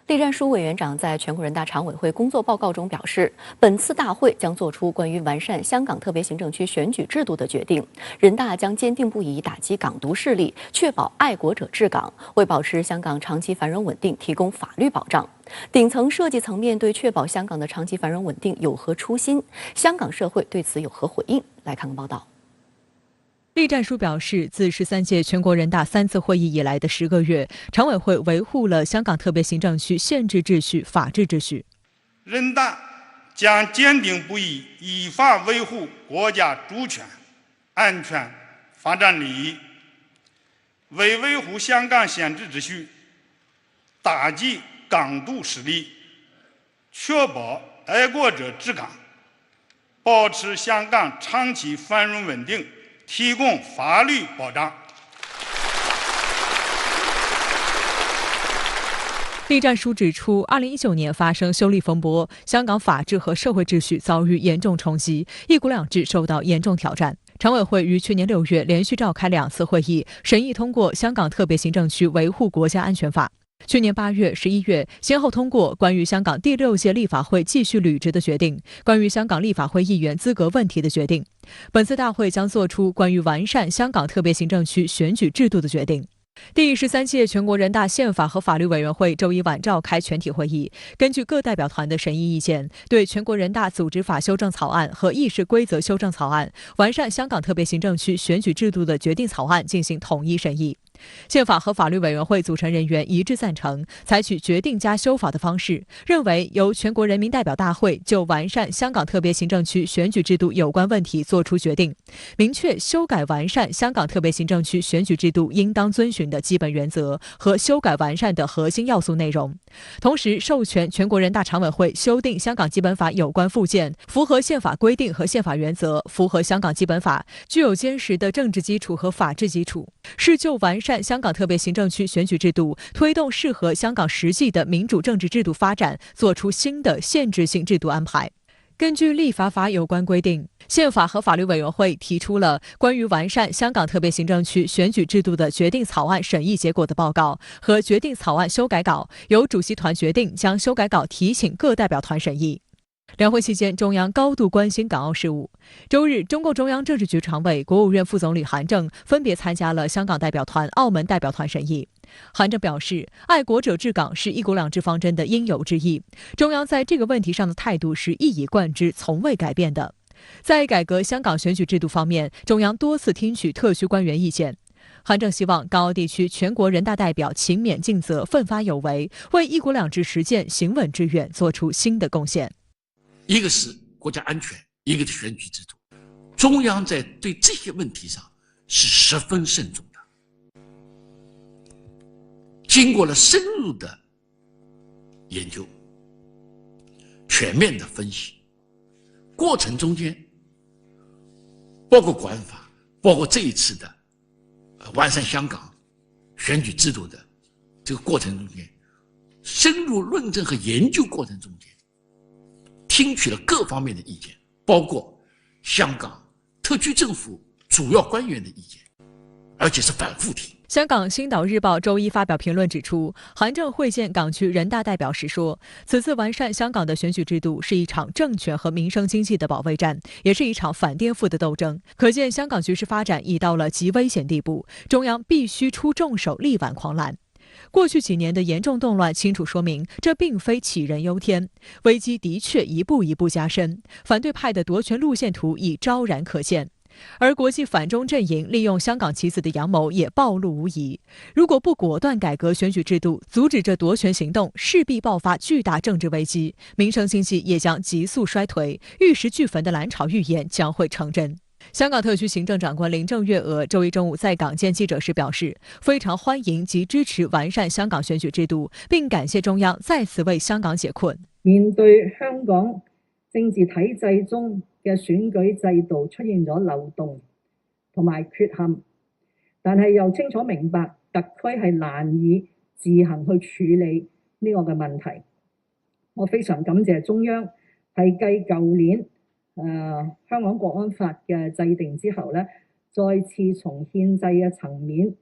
栗战书委员长在全国人大常委会工作报告中表示，本次大会将作出关于完善香港特别行政区选举制度的决定。人大将坚定不移打击港独势力，确保爱国者治港，为保持香港长期繁荣稳定提供法律保障。顶层设计层面对确保香港的长期繁荣稳定有何初心？香港社会对此有何回应？来看看报道。栗战书表示，自13届全国人大3次会议以来的10个月，常委会维护了香港特别行政区宪制秩序、法治秩序。人大将坚定不移依法维护国家主权、安全、发展利益，为维护香港宪制秩序、打击港独势力、确保爱国者治港，保持香港长期繁荣稳定提供法律保障。栗战书指出，2019年发生修例风波，香港法治和社会秩序遭遇严重冲击，一国两制受到严重挑战。常委会于去年6月连续召开2次会议，审议通过《香港特别行政区维护国家安全法》。去年8月、11月，先后通过关于香港第6届立法会继续履职的决定，关于香港立法会议员资格问题的决定。本次大会将作出关于完善香港特别行政区选举制度的决定。第13届全国人大宪法和法律委员会周一晚召开全体会议，根据各代表团的审议意见，对全国人大组织法修正草案和议事规则修正草案、完善香港特别行政区选举制度的决定草案进行统一审议。宪法和法律委员会组成人员一致赞成采取决定加修法的方式，认为由全国人民代表大会就完善香港特别行政区选举制度有关问题作出决定，明确修改完善香港特别行政区选举制度应当遵循的基本原则和修改完善的核心要素内容，同时授权全国人大常委会修订香港基本法有关附件，符合宪法规定和宪法原则，符合香港基本法，具有坚实的政治基础和法治基础，是就完善香港特别行政区选举制度，推动适合香港实际的民主政治制度发展，作出新的限制性制度安排。根据立法法有关规定，宪法和法律委员会提出了关于完善香港特别行政区选举制度的决定草案审议结果的报告和决定草案修改稿，由主席团决定将修改稿提请各代表团审议。两会期间，中央高度关心港澳事务。周日，中共中央政治局常委、国务院副总理韩正分别参加了香港代表团、澳门代表团审议。韩正表示，爱国者治港是一国两制方针的应有之义，中央在这个问题上的态度是一以贯之、从未改变的。在改革香港选举制度方面，中央多次听取特区官员意见。韩正希望港澳地区全国人大代表勤勉尽责、奋发有为，为一国两制实践行稳致远做出新的贡献。一个是国家安全，一个是选举制度，中央在对这些问题上是十分慎重的。经过了深入的研究、全面的分析，过程中间，包括国安法，包括这一次的完善香港选举制度的这个过程中间，深入论证和研究过程中间，听取了各方面的意见，包括香港特区政府主要官员的意见，而且是反复听。香港《星岛日报》周一发表评论指出，韩正会见港区人大代表时说，此次完善香港的选举制度是一场政权和民生经济的保卫战，也是一场反颠覆的斗争。可见香港局势发展已到了极危险地步，中央必须出重手力挽狂澜。过去几年的严重动乱清楚说明，这并非杞人忧天，危机的确一步一步加深，反对派的夺权路线图已昭然可见。而国际反中阵营利用香港棋子的阳谋也暴露无遗。如果不果断改革选举制度，阻止这夺权行动，势必爆发巨大政治危机，民生经济也将急速衰退，玉石俱焚的蓝潮预言将会成真。香港特区行政长官林郑月娥周一中午在港见记者时表示，非常欢迎及支持完善香港选举制度，并感谢中央再次为香港解困。面對香港政治體制中嘅選舉制度出現咗漏洞同埋缺陷，但係又清楚明白特區係難以自行去處理呢個嘅問題。我非常感謝中央係繼舊年香港國安法嘅制定之後咧，再次從憲制嘅層面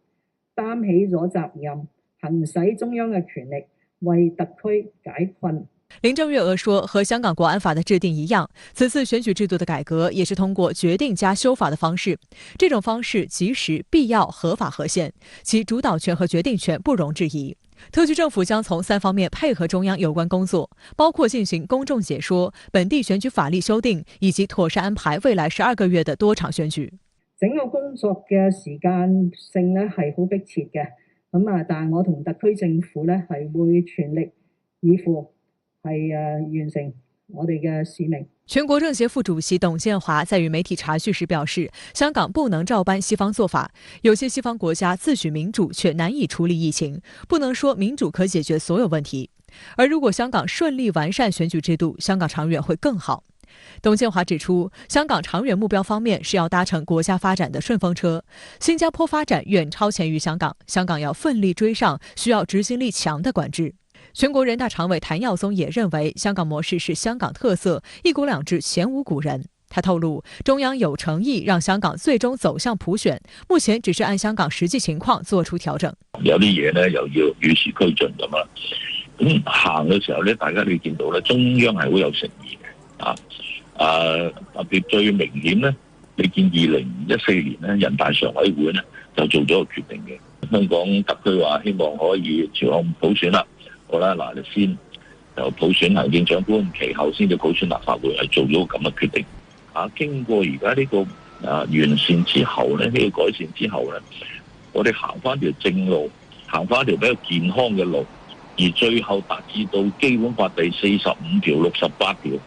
擔起咗責任，行使中央嘅權力，為特區解困。林鄭月娥說，和香港國安法的制定一樣，此次選舉制度的改革也是通過決定加修法的方式。這種方式及時、必要、合法、合憲，其主導權和決定權不容置疑。特區政府將從3方面配合中央有關工作，包括進行公眾解說、本地選舉法例修訂，以及妥善安排未來12個月的多場選舉。整個工作嘅時間性咧係好迫切嘅，但係我同特區政府咧係會全力以赴，係完成我哋嘅使命。全國政協副主席董建華在與媒體查詢時表示，香港不能照搬西方做法，有些西方國家自詡民主卻難以處理疫情，不能說民主可解決所有問題。而如果香港順利完善選舉制度，香港長遠會更好。董建華指出，香港長遠目標方面是要搭乘國家發展的順風車，新加坡發展遠超前於香港，香港要奮力追上需要執行力強的管制。全國人大常委譚耀宗也認為，香港模式是香港特色，一國兩制前無古人。他透露，中央有誠意讓香港最終走向普選，目前只是按香港實際情況做出調整。有啲嘢咧又要與時俱進咁啊，咁行嘅時候咧，大家你見到咧，中央係好有誠意嘅特別最明顯咧，你見2014年咧，人大常委會咧就做咗個決定嘅，香港特區話希望可以朝向普選啦。好啦，嗱，你先由普選行政長官，其後先至普選立法會，係做咗咁嘅決定。經過而家呢個完善之後咧，呢個改善之後咧，我哋行翻條正路，行翻條比較健康嘅路，而最後達至到基本法第45條、68條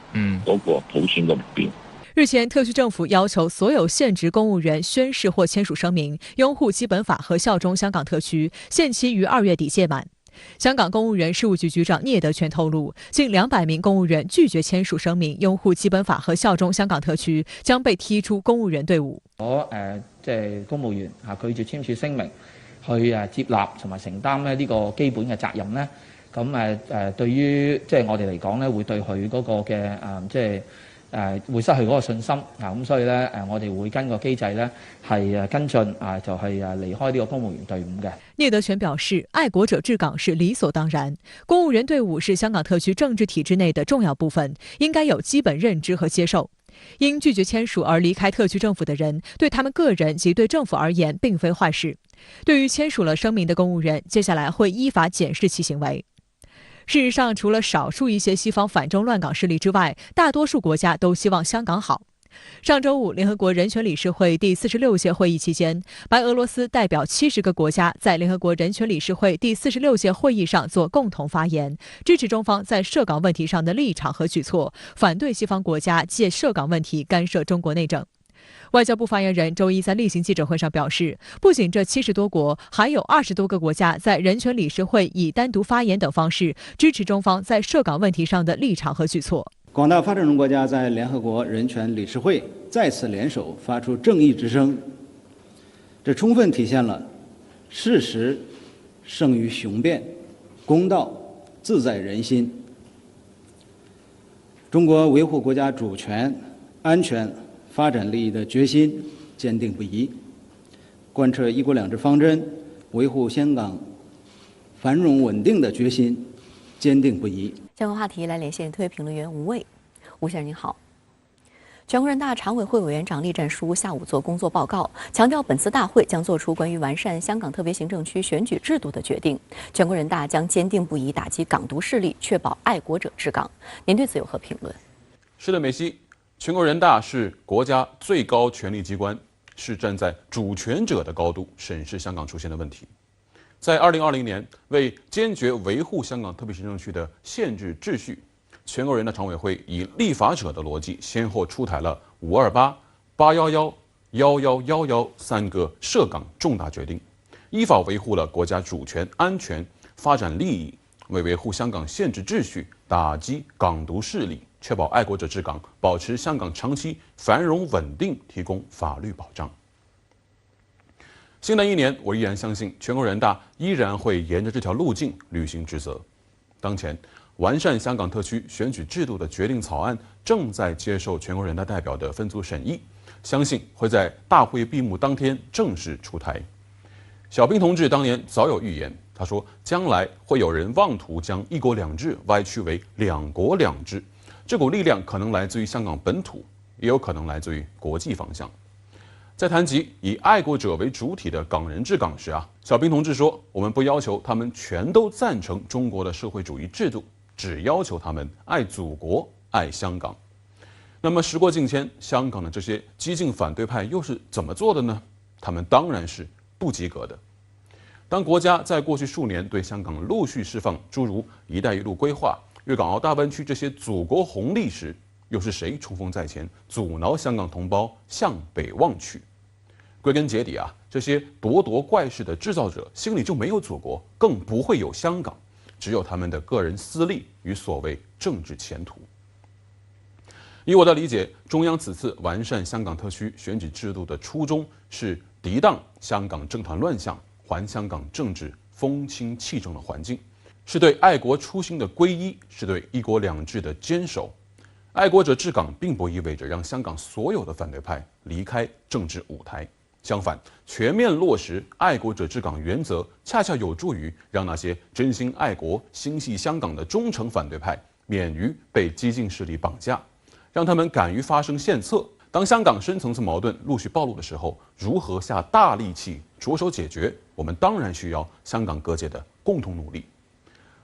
嗰個普選嘅目標。日前，特區政府要求所有現職公務員宣誓或簽署聲明，擁護基本法和效忠香港特區，限期於2月底屆滿。香港公務員事務局局長聶德權透露，近200名公務員拒絕簽署聲明，擁護基本法和效忠香港特區，將被踢出公務員隊伍。即係公務員拒絕簽署聲明，去接納同埋承擔呢個基本嘅責任咧，咁對於即係我哋嚟講咧，會對佢嗰個嘅會失去嗰個信心咁所以咧我哋會跟個機制咧係跟進就係離開呢個公務員隊伍嘅。聶德權表示，愛國者治港是理所當然，公務員隊伍是香港特區政治體制內的重要部分，應該有基本認知和接受。因拒絕簽署而離開特區政府的人，對他們個人及對政府而言並非壞事。對於簽署了聲明的公務員，接下來會依法檢視其行為。事實上，除了少數一些西方反中亂港勢力之外，大多數國家都希望香港好。上周五，聯合國人權理事會第46屆會議期間，白俄羅斯代表70個國家在聯合國人權理事會第46屆會議上做共同發言，支持中方在涉港問題上的立場和舉措，反對西方國家借涉港問題干涉中國內政。外交部發言人周一在例行記者會上表示，不僅這70多國，還有20多個國家在人權理事會以單獨發言等方式支持中方在涉港問題上的立場和舉措。廣大發展中國家在聯合國人權理事會再次聯手發出正義之聲，這充分體現了事實勝於雄辯，公道自在人心。中國維護國家主權、安全、發展利益的決心堅定不移，貫徹一國兩制方針，維護香港繁榮穩定的決心堅定不移。相關話題來連線特約評論員吳衛。吳先生您好。全國人大常委會委員長栗戰書下午做工作報告，強調本次大會將作出關於完善香港特別行政區選舉制度的決定。全國人大將堅定不移打擊港獨勢力，確保愛國者治港。您對此有何評論？是的，梅西，全國人大是國家最高權力機關，是站在主權者的高度審視香港出現的問題。在2020年，為堅決維護香港特別行政區的憲制秩序，全國人大常委會以立法者的邏輯，先後出台了528、811、11113個涉港重大決定，依法維護了國家主權、安全、發展利益，為維護香港憲制秩序、打擊港獨勢力、確保愛國者治港、保持香港長期繁榮穩定提供法律保障。新的一年，我依然相信全國人大依然會沿着這條路徑履行職責。當前，完善香港特區選舉制度的決定草案正在接受全國人大代表的分組審議，相信會在大會閉幕當天正式出台。小平同志當年早有預言，他说，将来会有人妄图将“一国两制”歪曲为“两国两制”，这股力量可能来自于香港本土，也有可能来自于国际方向。在谈及以爱国者为主体的港人治港时小平同志说，我们不要求他们全都赞成中国的社会主义制度，只要求他们爱祖国、爱香港。那么时过境迁，香港的这些激进反对派又是怎么做的呢？他们当然是不及格的。当国家在过去数年对香港陆续释放诸如“一带一路”规划、粤港澳大湾区这些祖国红利时，又是谁冲锋在前，阻挠香港同胞向北望去？归根结底这些咄咄怪事的制造者心里就没有祖国，更不会有香港，只有他们的个人私利与所谓政治前途。以我的理解，中央此次完善香港特区选举制度的初衷是涤荡香港政坛乱象，还香港政治风清气正的环境，是对爱国初心的皈依，是对一国两制的坚守。爱国者治港并不意味着让香港所有的反对派离开政治舞台，相反，全面落实爱国者治港原则，恰恰有助于让那些真心爱国、心系香港的忠诚反对派免于被激进势力绑架，让他们敢于发声献策。当香港深层次矛盾陆续暴露的时候，如何下大力气着手解决，我们当然需要香港各界的共同努力。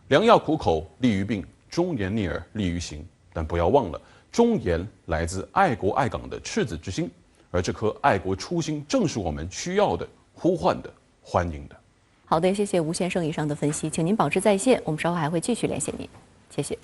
良药苦口利于病，忠言逆耳利于行。但不要忘了，忠言来自爱国爱港的赤子之心，而这颗爱国初心正是我们需要的、呼唤的、欢迎的。好的，谢谢吴先生以上的分析，请您保持在线，我们稍后还会继续连线您，谢谢。